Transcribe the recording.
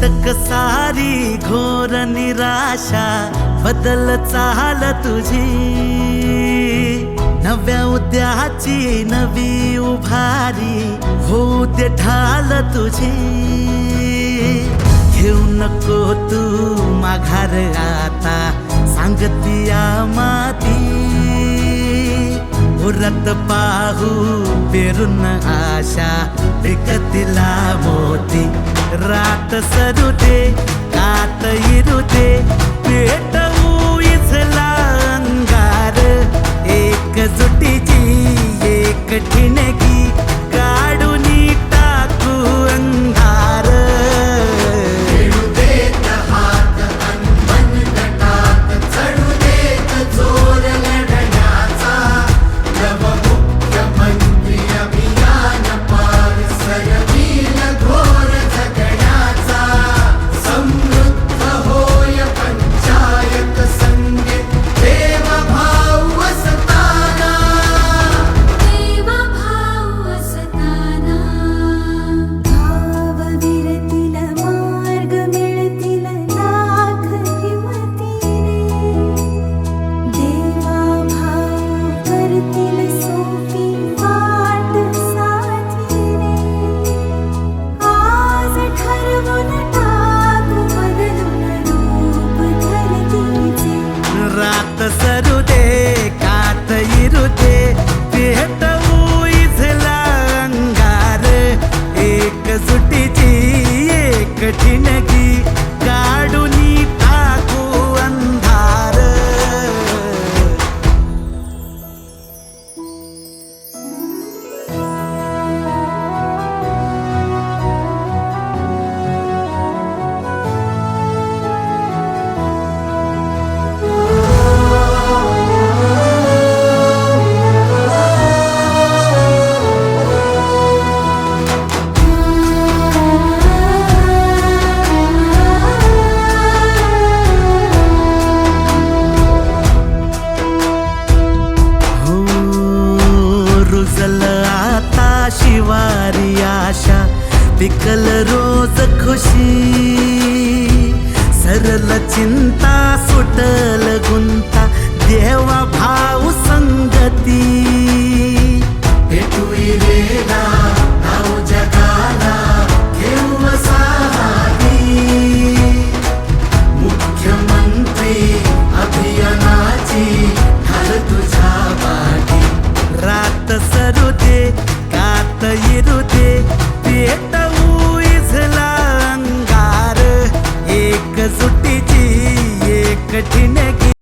अटक सारी घोर निराशा बदल चाल तुझी, नव्या उद्याची नवी उभारी होऊ दे ढाल तुझी। घेऊ नको तू माघार आता सांगतिया माती, उरत पाहू पेरून आशा पिकतिला मोती। रात सरू दे कात इरू दे पेटवू इथला अंगार, एकजुटीची एक ठिणगी काढून टाकू अंधार। खेळू देत हात अनमन गटात, चढू देत जोर लढण्याचा, नवमुख्यमंत्री अभियान पार सरवील घोर जगण्याचा। समृद्ध होय पंचायत संगीत देवभाव असताना, देवभाव असताना। भावविरतील मार्ग मिळतील लाख हिमतीने, देवाभाव करतील सोपी वाट साथीने। आज ठरवून टाकू बदलून रूप धरतीचे, रात सरू दे कात इरू दे पेटवू इथला अंगार, एकजुटीची एक ठिणगी काढून टाकू अंधार। रुजल आता शिवारी आशा, पिकल रोज खुशी। सरल चिंता सुटल गुंता देवा भाऊ संगती। भेटू इरेला नाव जगाला घेऊ साहारी, मुख्यमंत्री अभियानाची ढाल तुझ्या पाठी। रात सरू दे कात इरू